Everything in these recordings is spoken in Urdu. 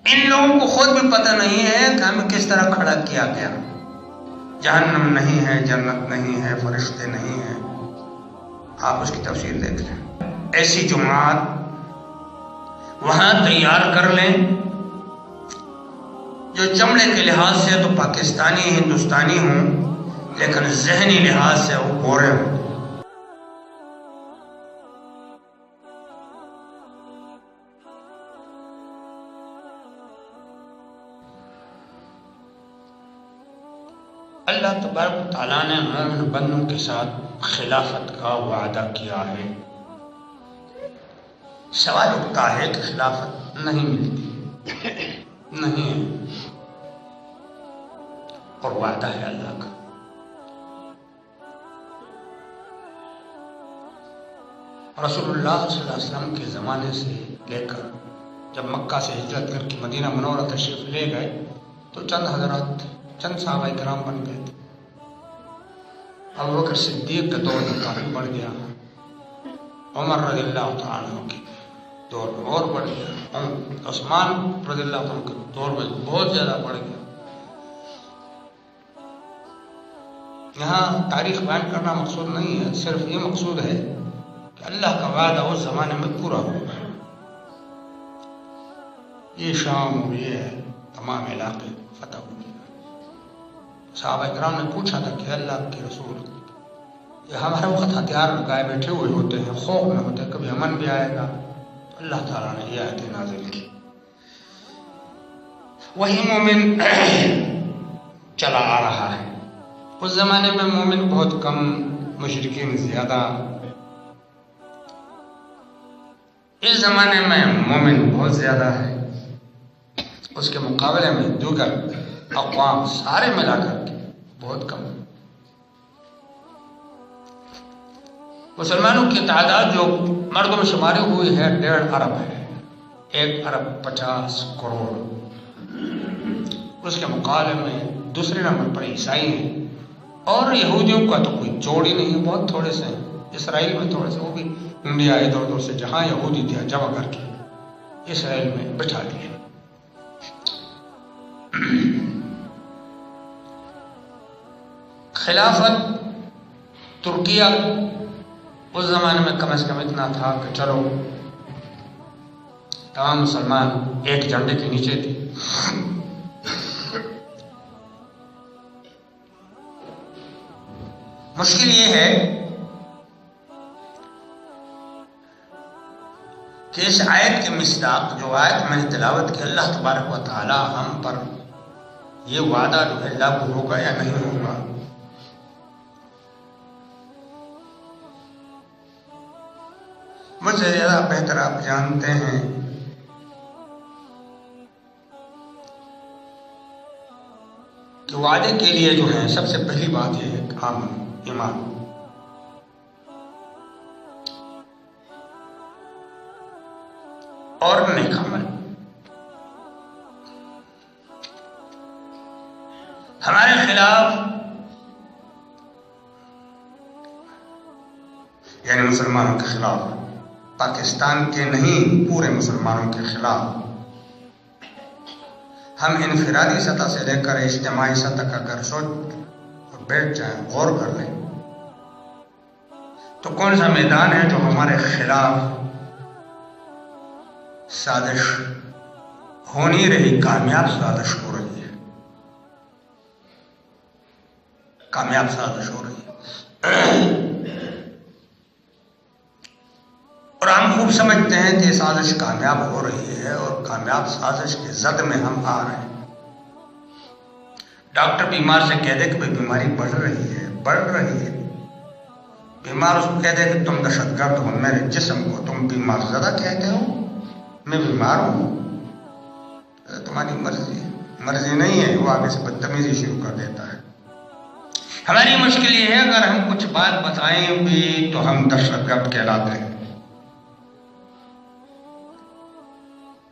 ان لوگوں کو خود بھی پتہ نہیں ہے کہ ہمیں کس طرح کھڑا کیا گیا. جہنم نہیں ہے، جنت نہیں ہے، فرشتے نہیں ہیں. آپ اس کی تفسیر دیکھ لیں. ایسی جماعت وہاں تیار کر لیں جو چمڑے کے لحاظ سے تو پاکستانی ہندوستانی ہوں لیکن ذہنی لحاظ سے وہ گورے ہوں. اللہ تبارک و تعالیٰ نے مومن بندوں کے ساتھ خلافت کا وعدہ کیا ہے. سوال اٹھتا ہے کہ خلافت نہیں ملتی، نہیں ہے، اور وعدہ ہے اللہ کا. رسول اللہ صلی اللہ علیہ وسلم کے زمانے سے لے کر جب مکہ سے ہجرت کر کے مدینہ منورہ تشریف لے گئے تو چند حضرات، چند صحابہ کرام بن گئے تھے. ابوبکر صدیق کا دور میں کافی بڑھ گیا، عمر رضی اللہ تعالیٰ عنہ کے دور میں اور بڑھ گیا، عثمان رضی اللہ عنہ کے دور میں بہت زیادہ بڑھ گیا. یہاں تاریخ بیان کرنا مقصود نہیں ہے، صرف یہ مقصود ہے کہ اللہ کا وعدہ اس زمانے میں پورا ہوگا. یہ شام اور یہ تمام علاقے فتح ہو گئے. صحابہ کرام نے پوچھا تھا کہ اللہ کے رسول، یہ ہمارے وقت ہتھیار لگائے بیٹھے ہوئے ہوتے ہیں، خوف میں ہوتے ہیں، کبھی امن بھی آئے گا. تو اللہ تعالیٰ نے یہ آیت نازل کی. وہی مومن چلا آ رہا ہے. اس زمانے میں مومن بہت کم، مشرکین زیادہ. اس زمانے میں مومن بہت زیادہ ہے. اس کے مقابلے میں دیگر اقوام سارے ملا کر کے بہت کم. مسلمانوں کی تعداد جو مردم شماری ہوئی ہے 1.5 ارب ہے، 1 ارب 50 کروڑ. اس کے مقابلے میں دوسرے نمبر پر عیسائی ہیں، اور یہودیوں کا تو کوئی جوڑ ہی نہیں، بہت تھوڑے سے ہیں. اسرائیل میں تھوڑے سے، وہ بھی انڈیا ادھر ادھر سے جہاں یہودی تھے جمع کر کے اسرائیل میں بٹھا دیے. خلافت ترکیہ اس زمانے میں کم از کم اتنا تھا کہ چلو تمام مسلمان ایک جھنڈے کے نیچے تھے. مشکل یہ ہے کہ اس آیت کے مصداق جو آیت میں نے تلاوت کی، اللہ تبارک و تعالی ہم پر یہ وعدہ جو ہے لاگو ہوگا یا نہیں ہوگا. مجھ سے زیادہ بہتر آپ جانتے ہیں کہ وعدے کے لیے جو ہے سب سے پہلی بات یہ ہے کہ ایمان. اور نیک عمل. ہمارے خلاف یعنی مسلمانوں کے خلاف، پاکستان کے نہیں پورے مسلمانوں کے خلاف، ہم انفرادی سطح سے لے کر اجتماعی سطح کا اگر سوچ اور بیٹھ جائیں، غور کر لیں تو کون سا میدان ہے جو ہمارے خلاف سازش ہو نہیں رہی، کامیاب سازش ہو رہی ہے، کامیاب سازش ہو رہی ہے. اور ہم خوب سمجھتے ہیں کہ یہ سازش کامیاب ہو رہی ہے اور کامیاب سازش کے زد میں ہم آ رہے ہیں. ڈاکٹر بیمار سے کہہ دے کہ بیماری بڑھ رہی ہے. بیمار اس کو کہہ دے کہ تم دہشت گرد ہو، میرے جسم کو تم بیمار زدہ کہتے ہو، میں بیمار ہوں. تمہاری مرضی نہیں ہے. وہ آگے سے بدتمیزی شروع کر دیتا ہے. ہماری مشکل یہ ہے اگر ہم کچھ بات بتائیں بھی تو ہم دہشت گرد کہلاتے ہیں.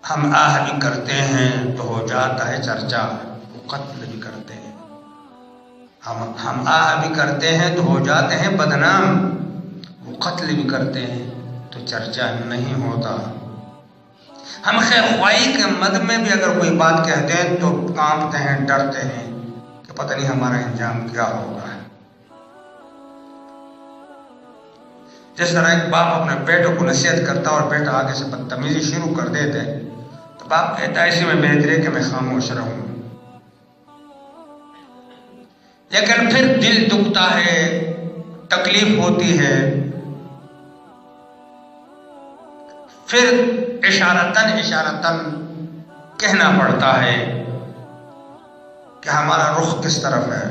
ہم آہ بھی کرتے ہیں تو ہو جاتا ہے چرچا، وہ قتل بھی کرتے ہیں. ہم آہ بھی کرتے ہیں تو ہو جاتے ہیں بدنام، وہ قتل بھی کرتے ہیں تو چرچا نہیں ہوتا. ہم خیر خواہی کے مد میں بھی اگر کوئی بات کہہ دیں تو کانپتے ہیں، ڈرتے ہیں کہ پتہ نہیں ہمارا انجام کیا ہوگا۔ جس طرح ایک باپ اپنے بیٹوں کو نصیحت کرتا اور بیٹا آگے سے بدتمیزی شروع کر دیتے تو باپ کہتا ہے اسی میں بہتر ہے کہ میں خاموش رہوں، لیکن پھر دل دکھتا ہے، تکلیف ہوتی ہے، پھر اشارتاً کہنا پڑتا ہے کہ ہمارا رخ کس طرف ہے،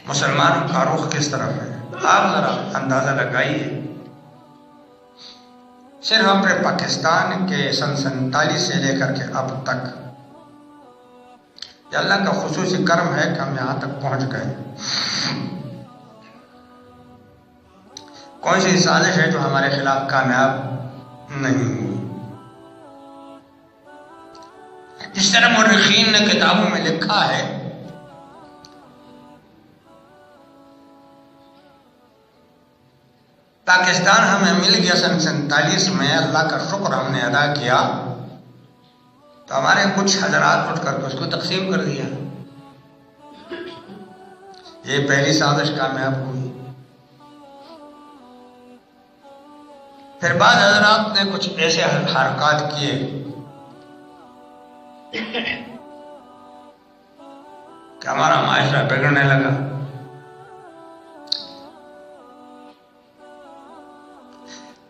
مسلمان کا رخ کس طرف ہے۔ آپ ذرا اندازہ لگائیے، صرف اپنے پاکستان کے سن 47 سے لے کر کے اب تک یہ اللہ کا خصوصی کرم ہے کہ ہم یہاں تک پہنچ گئے۔ کون سی سازش ہے جو ہمارے خلاف کامیاب نہیں ہوئی؟ جس طرح مورخین نے کتابوں میں لکھا ہے، پاکستان ہمیں مل گیا سن 47 میں، اللہ کا شکر ہم نے ادا کیا تو ہمارے کچھ حضرات اٹھ کر کے اس کو تقسیم کر دیا۔ یہ پہلی سازش کامیاب ہوئی۔ پھر بعض حضرات نے کچھ ایسے حرکات کیے کہ ہمارا معاشرہ بگڑنے لگا۔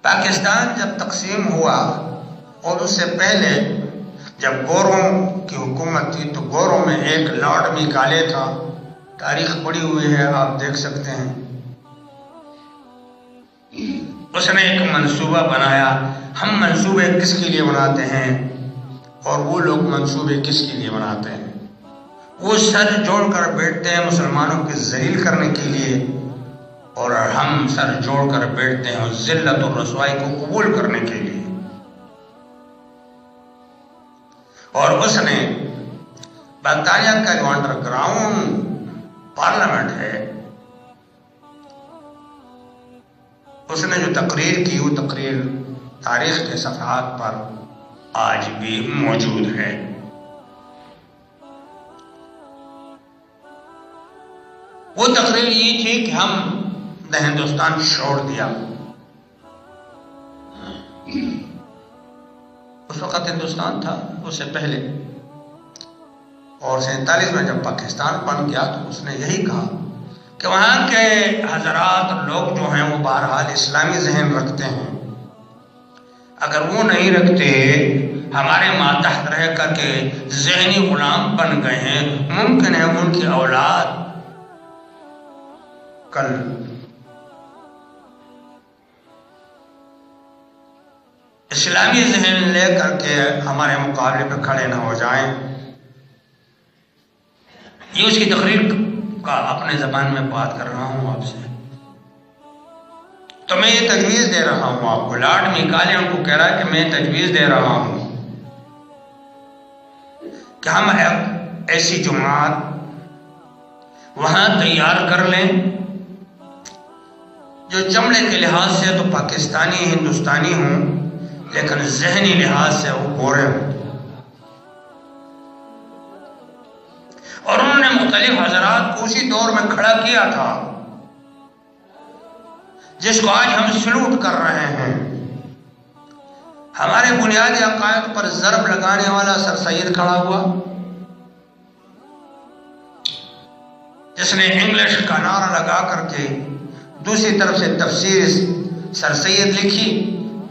پاکستان جب تقسیم ہوا اور اس سے پہلے جب گوروں کی حکومت تھی تو گوروں میں ایک لارڈ میکالے تھا، تاریخ پڑی ہوئی ہے، آپ دیکھ سکتے ہیں۔ اس نے ایک منصوبہ بنایا۔ ہم منصوبے کس کے لیے بناتے ہیں اور وہ لوگ منصوبے کس کے لیے بناتے ہیں؟ وہ سر جوڑ کر بیٹھتے ہیں مسلمانوں کے ذلیل کرنے کے لیے، اور ہم سر جوڑ کر بیٹھتے ہیں اس ذلت اور رسوائی کو قبول کرنے کے لیے۔ اور اس نے برطانیہ کا جو انڈر گراؤنڈ پارلیمنٹ ہے، اس نے جو تقریر کی وہ تقریر تاریخ کے صفحات پر آج بھی موجود ہے۔ وہ تقریر یہ تھی کہ ہم نے ہندوستان چھوڑ دیا۔ اس وقت ہندوستان تھا، اس سے پہلے، اور 47 میں جب پاکستان بن گیا تو اس نے یہی کہا کہ وہاں کے حضرات لوگ جو ہیں وہ بہرحال اسلامی ذہن رکھتے ہیں، اگر وہ نہیں رکھتے، ہمارے ماتحت رہ کر کے ذہنی غلام بن گئے ہیں، ممکن ہے ان کی اولاد کل اسلامی ذہن لے کر کے ہمارے مقابلے پہ کھڑے نہ ہو جائیں۔ یہ اس کی تقریر کا اپنے زبان میں بات کر رہا ہوں آپ سے، تو میں یہ تجویز دے رہا ہوں آپ کو۔ لارڈ میکالے ان کو کہہ رہا ہے کہ میں تجویز دے رہا ہوں کہ ہم ایسی جماعت وہاں تیار کر لیں جو چمڑے کے لحاظ سے تو پاکستانی ہندوستانی ہوں، لیکن ذہنی لحاظ سے وہ گورے ہوں۔ اور انہوں نے مختلف حضرات کو اسی دور میں کھڑا کیا تھا جس کو آج ہم سلوٹ کر رہے ہیں۔ ہمارے بنیادی عقائد پر ضرب لگانے والا سر سید کھڑا ہوا، جس نے انگلش کا نعرہ لگا کر کے دوسری طرف سے تفسیر سر سید لکھی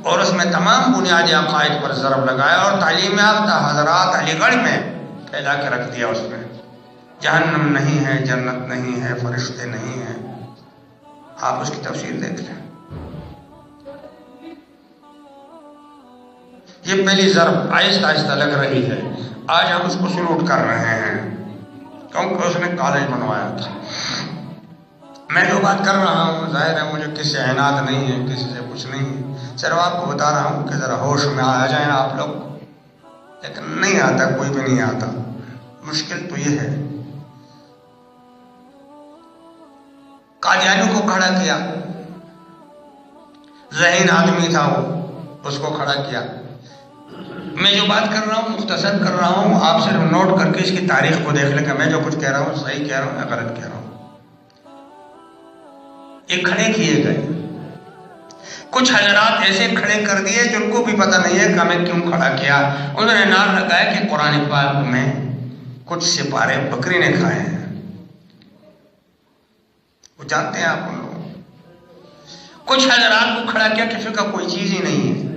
اور اس میں تمام بنیادی عقائد پر ضرب لگایا، اور تعلیم یافتہ حضرات علی گڑھ میں پھیلا کے رکھ دیا۔ اس میں جہنم نہیں ہے، جنت نہیں ہے، فرشتے نہیں ہیں، آپ اس کی تفسیر دیکھ لیں۔ یہ پہلی ضرب آہستہ آہستہ لگ رہی ہے، آج ہم اس کو سلوٹ کر رہے ہیں کیونکہ اس نے کالج بنوایا تھا۔ میں جو بات کر رہا ہوں ظاہر ہے مجھے کسی سے عناد نہیں ہے، کسی سے کچھ نہیں ہے، صرف آپ کو بتا رہا ہوں کہ ذرا ہوش میں آ جائیں آپ لوگ، لیکن نہیں آتا، کوئی بھی نہیں آتا۔ مشکل تو یہ ہے، قادیانیوں کو کھڑا کیا، ذہین آدمی تھا وہ، اس کو کھڑا کیا۔ میں جو بات کر رہا ہوں مختصر کر رہا ہوں، آپ صرف نوٹ کر کے اس کی تاریخ کو دیکھ لیں کہ میں جو کچھ کہہ رہا ہوں صحیح کہہ رہا ہوں یا غلط کہہ رہا ہوں۔ یہ کھڑے کیے گئے، کچھ حضرات ایسے کھڑے کر دیے جن کو بھی پتہ نہیں ہے کہ ہمیں کیوں کھڑا کیا۔ انہوں نے نام لگایا کہ قرآن پاک میں کچھ سپارے بکری نے کھائے ہیں۔ وہ جانتے ہیں آپ ان لوگ، کچھ حضرات کو کھڑا کیا کہ فقہ کوئی چیز ہی نہیں ہے،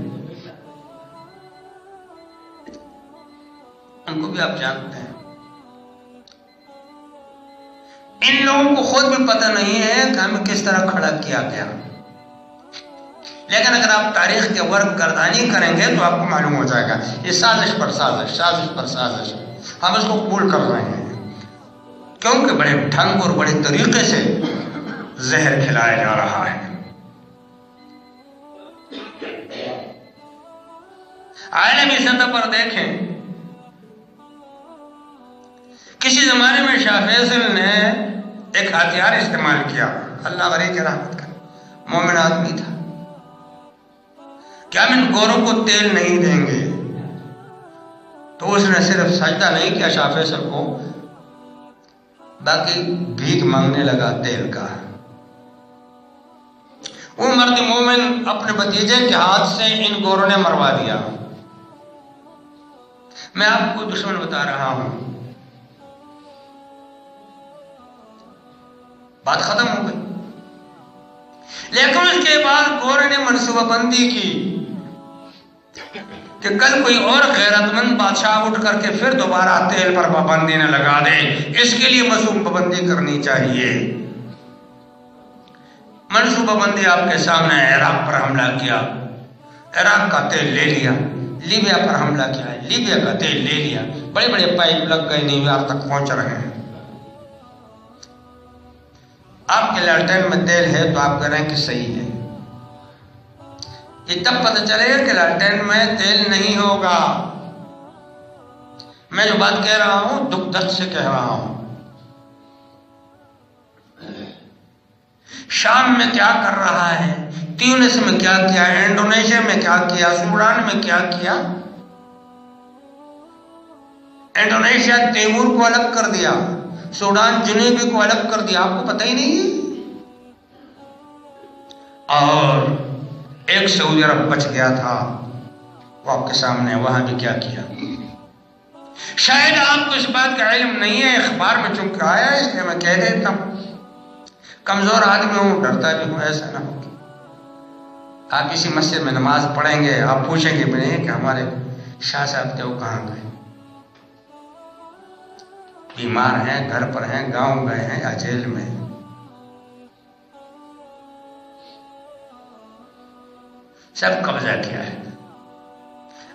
ان کو بھی آپ جانتے ہیں۔ ان لوگوں کو خود بھی پتہ نہیں ہے کہ ہمیں کس طرح کھڑا کیا گیا، لیکن اگر آپ تاریخ کے ورق گردانی کریں گے تو آپ کو معلوم ہو جائے گا یہ سازش پر سازش، سازش پر سازش، ہم اس کو قبول کر رہے ہیں کیونکہ بڑے ڈھنگ اور بڑے طریقے سے زہر کھلایا جا رہا ہے۔ عالمی سطح پر دیکھیں، کسی زمانے میں شاہ فیصل نے ایک ہتھیار استعمال کیا، اللہ غریب کی رحمت کا مومن آدمی تھا، کہ ہم ان گوروں کو تیل نہیں دیں گے، تو اس نے صرف سجدہ نہیں کیا شاہ فیصل کو، باقی بھیک مانگنے لگا تیل کا۔ وہ مرد مومن اپنے بھتیجے کے ہاتھ سے ان گوروں نے مروا دیا۔ میں آپ کو دشمن بتا رہا ہوں، بات ختم ہو گئی، لیکن اس کے بعد گورے نے منصوبہ بندی کی کہ کل کوئی اور غیرت مند بادشاہ اٹھ کر کے پھر دوبارہ تیل پر پابندی نہ لگا دے، اس کے لیے منصوبہ بندی کرنی چاہیے۔ منصوبہ بندی آپ کے سامنے، عراق پر حملہ کیا، عراق کا تیل لے لیا، لیبیا پر حملہ کیا، لیبیا کا تیل لے لیا، بڑے بڑے پائپ لگ گئے، نیو یارک تک پہنچ رہے ہیں۔ آپ کے لالٹین میں تیل ہے تو آپ کہہ رہے ہیں کہ صحیح ہے، یہ تب پتہ چلے گا کہ لالٹین میں تیل نہیں ہوگا۔ میں جو بات کہہ رہا ہوں دکھ درد سے کہہ رہا ہوں۔ شام میں کیا کر رہا ہے، تیونس میں کیا کیا، انڈونیشیا میں کیا کیا، سوڈان میں کیا کیا۔ انڈونیشیا تیمور کو الگ کر دیا، سوڈان جنوبی کو الگ کر دیا، آپ کو پتہ ہی نہیں ہے۔ اور ایک سعودی عرب بچ گیا تھا، وہ آپ کے سامنے، وہاں بھی کیا کیا۔ شاید آپ کو اس بات کا علم نہیں ہے، اخبار میں چونکہ آیا ہے اس لیے میں کہہ دیتا ہوں۔ کمزور آدمی ہوں، ڈرتا بھی ہوں، ایسا نہ ہو آپ اسی مسجد میں نماز پڑھیں گے، آپ پوچھیں گے بھی نہیں کہ ہمارے شاہ صاحب تھے وہ کہاں گئے، بیمار ہیں، گھر پر ہیں، گاؤں گئے ہیں یا جیل میں۔ سب قبضہ کیا ہے۔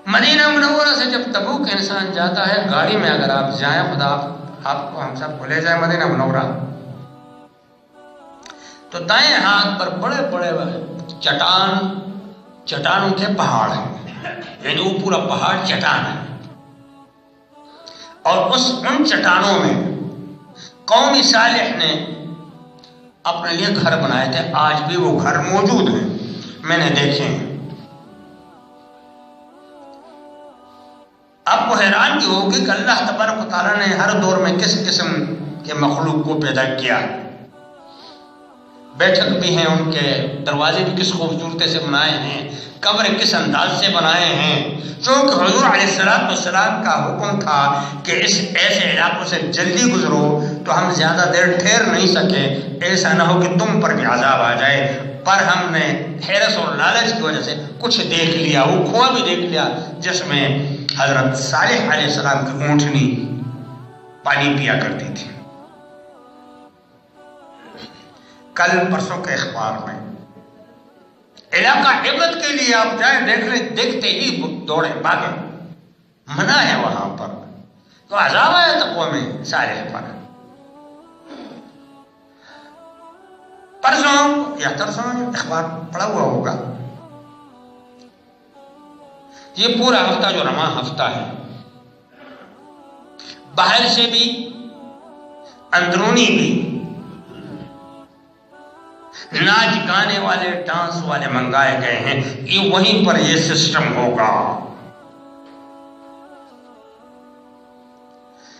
مدینہ منورہ سے جب تبوک انسان جاتا ہے، گاڑی میں اگر آپ جائیں، خدا آپ کو ہم سب کو لے جائیں مدینہ منورہ، تو دائیں ہاتھ پر بڑے بڑے چٹانوں کے پہاڑ ہیں، یعنی وہ پورا پہاڑ چٹان ہے، اور ان چٹانوں میں قوم صالح نے اپنے لیے گھر بنائے تھے، آج بھی وہ گھر موجود ہیں، میں نے دیکھے ہیں۔ آپ کو حیران بھی ہوگی کہ اللہ تبارک و تعالیٰ نے ہر دور میں کس قسم کے مخلوق کو پیدا کیا۔ بیٹھک بھی ہیں، ان کے دروازے بھی کس خوبصورتی سے بنائے ہیں، قبر کس انداز سے بنائے ہیں، چونکہ حضور علیہ السلام کا حکم تھا کہ اس ایسے علاقوں سے جلدی گزرو، تو ہم زیادہ دیر ٹھہر نہیں سکے، ایسا نہ ہو کہ تم پر بھی عذاب آ جائے، پر ہم نے حیرت اور لالچ کی وجہ سے کچھ دیکھ لیا، وہ کنواں بھی دیکھ لیا جس میں حضرت صالح علیہ السلام کی اونٹنی پانی پیا کرتی تھی۔ کل پرسوں کے اخبار میں علاقہ عبرت کے لیے آپ جائیں، دیکھ لیں، دیکھتے ہی دوڑے بھاگے، منع ہے وہاں پر، تو عذاب آیا تھا قوم صالح پر۔ پرسوں یا ترسوں اخبار پڑھا ہوا ہوگا، یہ پورا ہفتہ جو رواں ہفتہ ہے، باہر سے بھی اندرونی بھی ناچ گانے والے، ڈانس والے منگائے گئے ہیں کہ وہیں پر یہ سسٹم ہوگا۔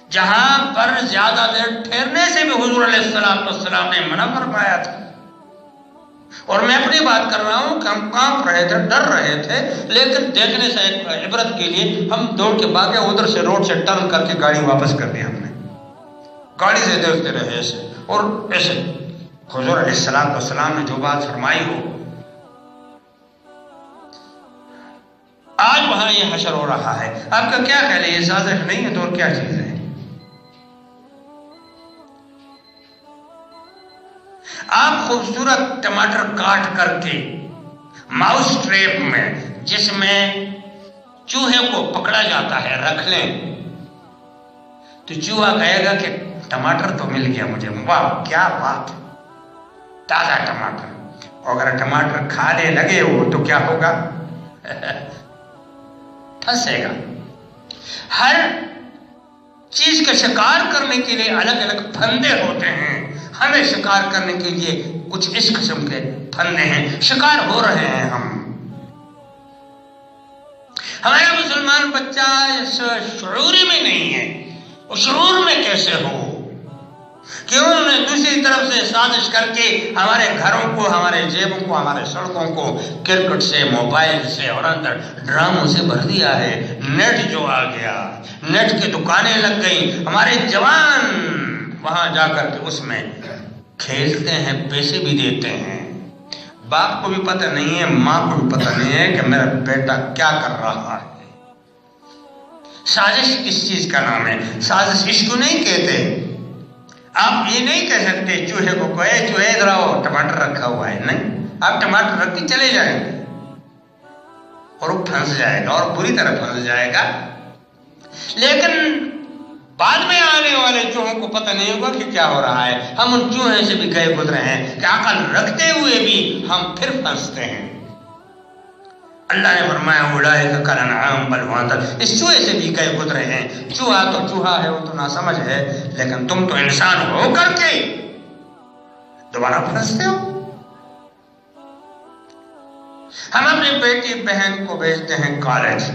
جہاں پر زیادہ دیر ٹھہرنے سے بھی حضور علیہ السلام نے منع فرمایا تھا. اور میں اپنی بات کر رہا ہوں کہ ہم کانپ رہے تھے، ڈر رہے تھے، لیکن دیکھنے سے ایک عبرت کے لیے ہم دوڑ کے بھاگے، ادھر سے روڈ سے ٹرن کر کے گاڑی واپس کر دی. ہم نے گاڑی سے دیکھتے رہے ایسے اور ایسے. حضور علیہ السلام نے جو بات فرمائی ہو، آج وہاں یہ حشر ہو رہا ہے. آپ کا کیا خیال ہے؟ یہ سازش نہیں ہے تو اور کیا چیز ہے؟ آپ خوبصورت ٹماٹر کاٹ کر کے ماؤس ٹریپ میں، جس میں چوہے کو پکڑا جاتا ہے، رکھ لیں تو چوہا کہے گا کہ ٹماٹر تو مل گیا مجھے، واہ کیا بات، تازہ ٹماٹر. اور اگر ٹماٹر کھانے لگے وہ تو کیا ہوگا؟ پھنسے گا. ہر چیز کا شکار کرنے کے لیے الگ الگ پھندے ہوتے ہیں. ہمیں شکار کرنے کے لیے کچھ اس قسم کے پھندے ہیں، شکار ہو رہے ہیں ہم. ہمارا مسلمان بچہ اس شعوری میں نہیں ہے. وہ شعور میں کیسے ہو کہ انہوں نے دوسری طرف سے سازش کر کے ہمارے گھروں کو، ہمارے جیبوں کو، ہمارے سڑکوں کو کرکٹ سے، موبائل سے اور اندر ڈراموں سے بھر دیا ہے. نیٹ جو آ گیا، نیٹ کی دکانیں لگ گئیں، ہمارے جوان وہاں جا کر کے اس میں کھیلتے ہیں، پیسے بھی دیتے ہیں. باپ کو بھی پتہ نہیں ہے، ماں کو بھی پتہ نہیں ہے کہ میرا بیٹا کیا کر رہا ہے. سازش کس چیز کا نام ہے؟ سازش اس کو نہیں کہتے. آپ یہ نہیں کہہ سکتے چوہے کو کہے چوہے ادھر آؤ ٹماٹر رکھا ہوا ہے. نہیں، آپ ٹماٹر رکھ کے چلے جائیں گے اور وہ پھنس جائے گا اور بری طرح پھنس جائے گا. لیکن بعد میں آنے والے چوہوں کو پتہ نہیں ہوگا کہ کیا ہو رہا ہے. ہم ان چوہے سے بھی گئے گزرے ہیں کہ عقل رکھتے ہوئے بھی ہم پھر پھنستے ہیں. اللہ نے فرمایا اولئک کالانعام بل هم اضل. اس چوہے سے بھی گئے گزرے ہیں. چوہا تو چوہا ہے، وہ تو ناسمجھ ہے، لیکن تم تو انسان ہو کر کے دوبارہ پھنستے ہو. ہم اپنی بیٹی بہن کو بھیجتے ہیں کالج،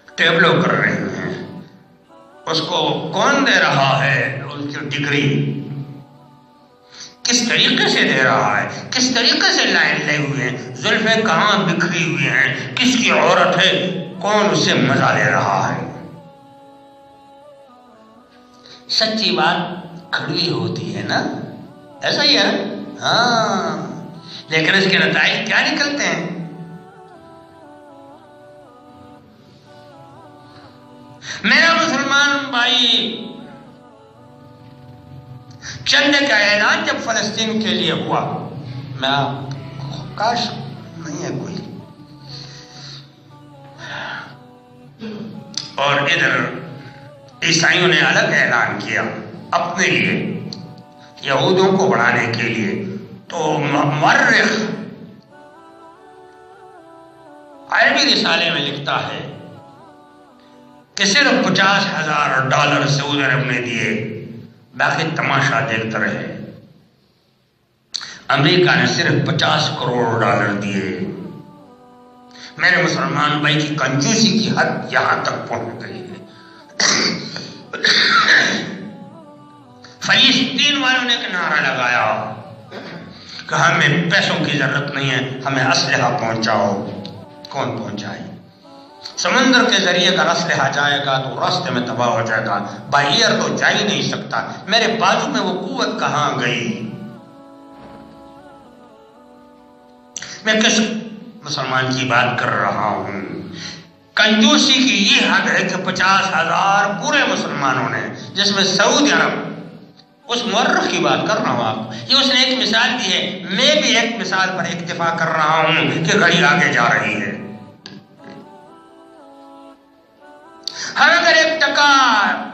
ٹیبلو کر رہے ہیں. اس کو کون دے رہا ہے اس کی ڈگری؟ کس طریقے سے دے رہا ہے؟ کس طریقے سے لائن لے ہوئے ہیں؟ زلفیں کہاں بکھری ہوئی ہیں؟ کس کی عورت ہے؟ کون اسے مزہ لے رہا ہے؟ سچی بات کڑوی ہوتی ہے نا، ایسا ہی ہے نا؟ ہاں، لیکن اس کے نتائج کیا نکلتے ہیں؟ میرا مسلمان بھائی، چندے کا اعلان جب فلسطین کے لیے ہوا، میں کاش نہیں ہے کوئی، اور ادھر عیسائیوں نے الگ اعلان کیا اپنے لیے، یہودوں کو بڑھانے کے لیے. تو مورخ عربی رسالے میں لکھتا ہے کہ صرف $50,000 سعودی عرب نے دیے، باقی تماشا دیکھتے رہے. امریکہ نے صرف $50 کروڑ دیے. میرے مسلمان بھائی کی کنجوسی کی حد یہاں تک پہنچ گئی ہے. فلسطین والوں نے ایک نعرہ لگایا کہ ہمیں پیسوں کی ضرورت نہیں ہے، ہمیں اسلحہ پہنچاؤ. کون پہنچائے؟ سمندر کے ذریعے اگر اسلحہ جائے گا تو راستے میں تباہ ہو جائے گا، بائی ایئر تو جا ہی نہیں سکتا. میرے بازو میں وہ قوت کہاں گئی؟ میں کس مسلمان کی بات کر رہا ہوں؟ کنجوسی کی یہ حد ہے کہ 50,000 پورے مسلمانوں نے، جس میں سعودی عرب، اس مورخ کی بات کر رہا ہوں آپ کو، یہ اس نے ایک مثال دی ہے، میں بھی ایک مثال پر اکتفا کر رہا ہوں کہ گھڑی آگے جا رہی ہے. ہم اگر 1 ٹکا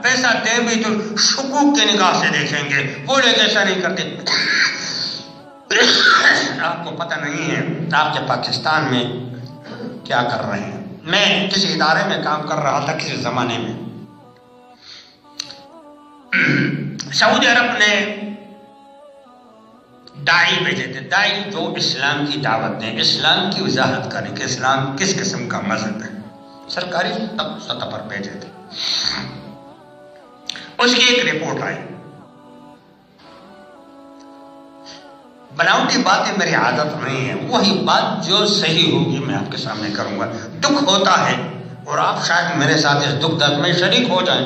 پیسہ دیں بھی تو شکوک کے نگاہ سے دیکھیں گے. وہ لوگ ایسا نہیں کرتے. آپ کو پتہ نہیں ہے آپ کے پاکستان میں کیا کر رہے ہیں. میں کسی ادارے میں کام کر رہا تھا کسی زمانے میں. سعودی عرب نے داعی بھیجے تھے، داعی جو اسلام کی دعوت دیں، اسلام کی وضاحت کریں کہ اسلام کس قسم کا مذہب ہے. سرکاری سطح پر بھیجے تھے. اس کی ایک رپورٹ آئی. بناوٹی باتیں میری عادت نہیں ہے، وہی بات جو صحیح ہوگی میں آپ کے سامنے کروں گا. دکھ ہوتا ہے اور آپ شاید میرے ساتھ اس دکھ درد میں شریک ہو جائیں.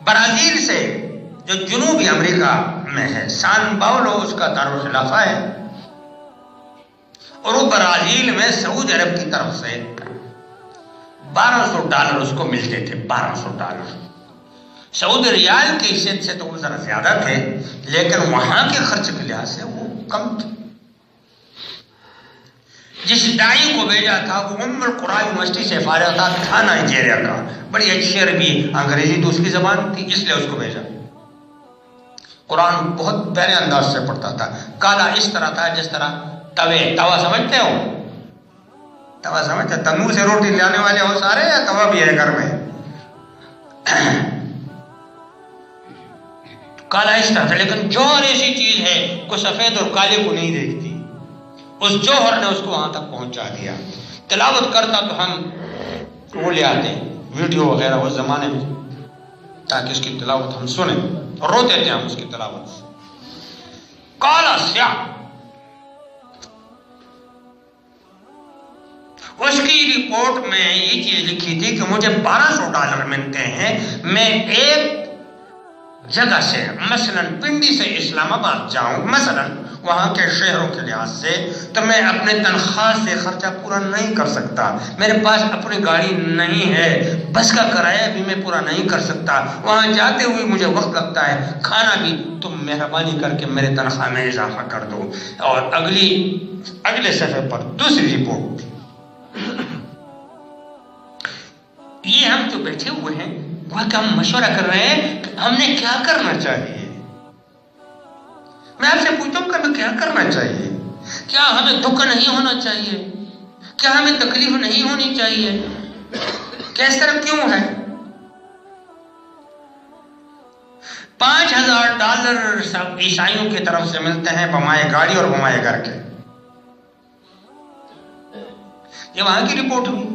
برازیل سے جو جنوبی امریکہ میں ہے، سان پاولو اس کا دارالخلافہ ہے، اور وہ برازیل میں سعودی عرب کی طرف سے $1200 اس کو ملتے تھے. $1200 سعودی ریال کی حیثیت سے تو وہ ذرا زیادہ تھے، لیکن وہاں کے خرچ کے لحاظ سے وہ کم تھے. جس دائی کو بھیجا تھا وہ ام القرآن یونیورسٹی سے فارغ تھا نائجیریا کا، بڑی اچھی عربی انگریزی تو اس کی زبان تھی، اس لیے اس کو بھیجا. قرآن بہت پیارے انداز سے پڑھتا تھا. کالا اس طرح تھا جس طرح توا سمجھتے ہو؟ توا سمجھتے؟ تندور سے روٹی لانے والے ہو سارے، یا توا بھی ہے گھر میں؟ کالا اس طرح تھا، لیکن جوہر ایسی چیز ہے کوئی سفید اور کالے کو نہیں دیکھتی. اس جوہر نے اس کو وہاں تک پہنچا دیا. تلاوت کرتا تو ہم وہ لے آتے ویڈیو وغیرہ اس زمانے میں، تاکہ اس کی تلاوت ہم سنیں، اور روتے تھے ہم اس کی تلاوت سے. کالا سیاہ. اس کی رپورٹ میں یہ چیز لکھی تھی کہ مجھے $1200 ملتے ہیں، میں ایک جگہ سے مثلا پنڈی سے اسلام آباد جاؤں مثلا وہاں کے شہروں کے لحاظ سے، تو میں اپنے تنخواہ سے خرچہ پورا نہیں کر سکتا. میرے پاس اپنی گاڑی نہیں ہے، بس کا کرایہ بھی میں پورا نہیں کر سکتا. وہاں جاتے ہوئے مجھے وقت لگتا ہے، کھانا بھی تم مہربانی کر کے میرے تنخواہ میں اضافہ کر دو. اور اگلے صفحے پر دوسری رپورٹ. یہ ہم جو بیٹھے ہوئے ہیں وہ کہ ہم مشورہ کر رہے ہیں کہ ہم نے کیا کرنا چاہیے. میں آپ سے پوچھتا ہوں کہ ہمیں کیا کرنا چاہیے؟ کیا ہمیں دکھ نہیں ہونا چاہیے؟ کیا ہمیں تکلیف نہیں ہونی چاہیے؟ کیا اس طرح کیوں ہے؟ $5000 عیسائیوں کی طرف سے ملتے ہیں بمائے گاڑی اور بمائے گھر کے. یہ وہاں کی رپورٹ ہوئی.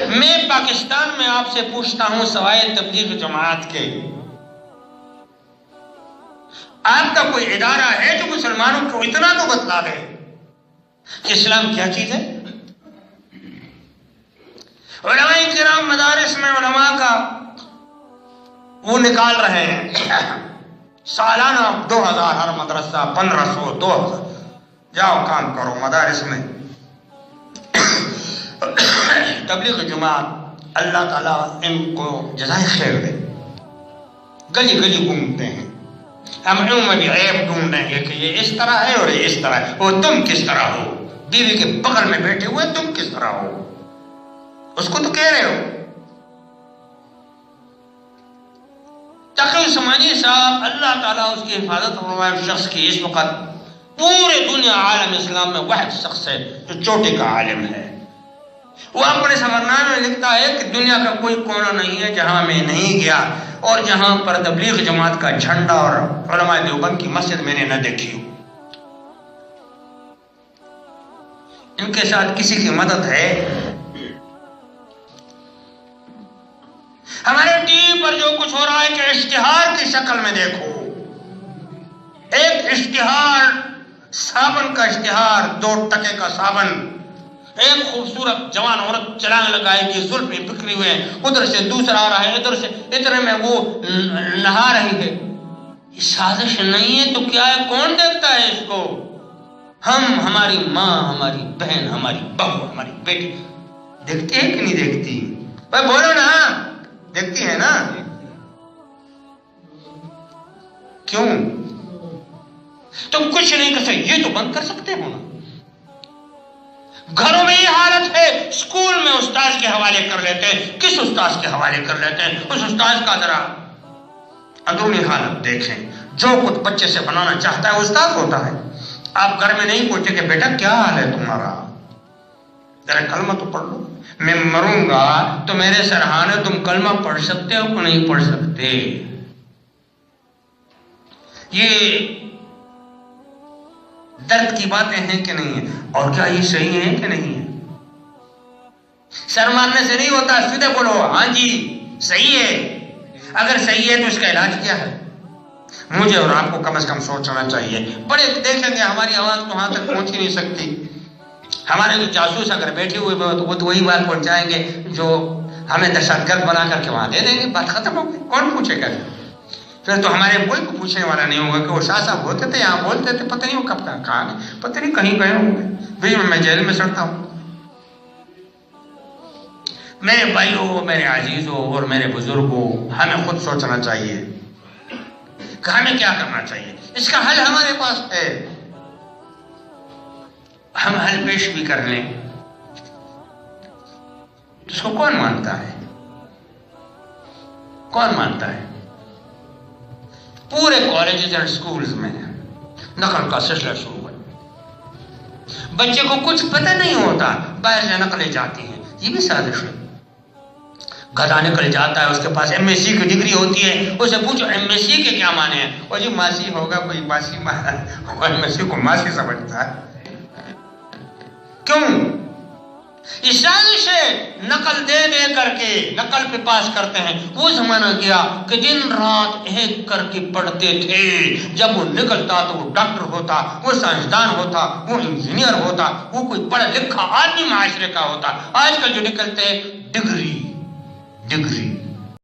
میں پاکستان میں آپ سے پوچھتا ہوں سوائے تبلیغ جماعت کے، آپ کا کوئی ادارہ ہے جو مسلمانوں کو اتنا تو بتلا دے کہ اسلام کیا چیز ہے؟ علماء کرام مدارس میں علماء کا وہ نکال رہے ہیں سالانہ 2000 ہر مدرسہ، 1500، 2000. جاؤ کام کرو مدارس میں. تبلیغ جماعت اللہ تعالیٰ ان کو جزائے خیر دے، گلی گلی گھومتے ہیں. ہم ان میں بھی عیب ڈھونڈیں گے کہ یہ اس طرح ہے اور یہ اس طرح ہے. وہ تم کس طرح ہو؟ بیوی کے بغل میں بیٹھے ہوئے تم کس طرح ہو؟ اس کو تو کہہ رہے ہو. تقی عثمانی صاحب اللہ تعالیٰ اس کی حفاظت فرمائے، شخص کی اس وقت پورے دنیا عالم اسلام میں واحد شخص ہے جو چوٹی کا عالم ہے. وہ اپنے سفرنامے میں لکھتا ہے کہ دنیا کا کوئی کونا نہیں ہے جہاں میں نہیں گیا اور جہاں پر تبلیغ جماعت کا جھنڈا اور علماء دیوبند کی مسجد میں نے نہ دیکھی ہو. ان کے ساتھ کسی کی مدد ہے؟ ہمارے ٹی وی پر جو کچھ ہو رہا ہے کہ اشتہار کی شکل میں دیکھو. ایک اشتہار، صابن کا اشتہار، 2 ٹکے کا صابن. ایک خوبصورت جوان عورت چلان لگائے گی، زلفیں بکھری ہوئے ہیں، ادھر سے دوسرا آ رہا ہے، ادھر سے اتنے میں وہ نہا رہی ہے. یہ سازش نہیں ہے تو کیا ہے؟ کون دیکھتا ہے اس کو؟ ہم، ہماری ماں، ہماری بہن، ہماری بہو، ہماری بیٹی دیکھتی ہے کہ نہیں دیکھتی؟ بھائی بولو نا، دیکھتی ہے نا؟ کیوں؟ تم کچھ نہیں کر سکتے، یہ تو بند کر سکتے ہو نا. گھروں میں یہ حالت ہے، اسکول میں استاذ کے حوالے کر لیتے ہیں. کس استاذ کے حوالے کر لیتے ہیں؟ اس استاذ کا ذرا اندرونی حالت دیکھیں. جو کچھ بچے سے بنانا چاہتا ہے وہ استاذ ہوتا ہے. آپ گھر میں نہیں پوچھتے کہ بیٹا کیا حال ہے تمہارا، ذرا کلمہ تو پڑھ لو. میں مروں گا تو میرے سرحانے تم کلمہ پڑھ سکتے ہو کہ نہیں پڑھ سکتے؟ یہ درد کی باتیں ہیں کہ نہیں ہیں؟ اور کیا یہ صحیح ہے کہ نہیں ہے؟ سر مارنے سے نہیں ہوتا، سیدھے بولو ہاں جی صحیح ہے. اگر صحیح ہے تو اس کا علاج کیا ہے؟ مجھے اور آپ کو کم از کم سوچنا چاہیے. بڑے دیکھیں گے ہماری آواز تو وہاں تک پہنچ ہی نہیں سکتی. ہمارے جو جاسوس اگر بیٹھے ہوئے تو وہ تو وہی بات پہنچائیں گے جو ہمیں دہشت گرد بنا کر کے وہاں دے دیں گے. بات ختم ہو گئی. کون پوچھے گا؟ پھر تو ہمارے کوئی کو پوچھنے والا نہیں ہوگا کہ وہ شاہ صاحب ہوتے تھے یہاں بولتے تھے، پتہ نہیں وہ کب کہاں گئے، پتہ نہیں کہیں گئے ہوں گے. بھئی میں جیل میں سڑتا ہوں. میرے بھائیوں، میرے عزیزوں اور میرے بزرگوں، ہمیں خود سوچنا چاہیے کہ ہمیں کیا کرنا چاہیے. اس کا حل ہمارے پاس ہے، ہم حل پیش بھی کر لیں. اس کو کون مانتا ہے؟ کون مانتا ہے؟ پورے کالجز اور سکولز میں نقل کا سلسلہ شروع ہے. بچے کو کچھ پتہ نہیں ہوتا، باہر سے نقلیں جاتی ہیں. یہ بھی سازش ہے. گدھا نکل جاتا ہے، اس کے پاس ایم ایس سی کی ڈگری ہوتی ہے، اسے پوچھو ایم ایس سی کے کیا معنی ہیں؟ وہ جی ماسی ہوگا، کوئی ماسی ایم ایس سی کو ماسی سمجھتا ہے. کیوں؟ یہ سازش ہے. نقل دے دے کر کے نقل پہ پاس کرتے ہیں. وہ زمانہ گیا کہ دن رات ایک کر کے پڑھتے تھے. جب وہ نکلتا تو وہ ڈاکٹر ہوتا، وہ سائنسدان ہوتا، وہ انجینئر ہوتا، وہ کوئی پڑھا لکھا آدمی معاشرے کا ہوتا. آج کل جو نکلتے ڈگری ڈگری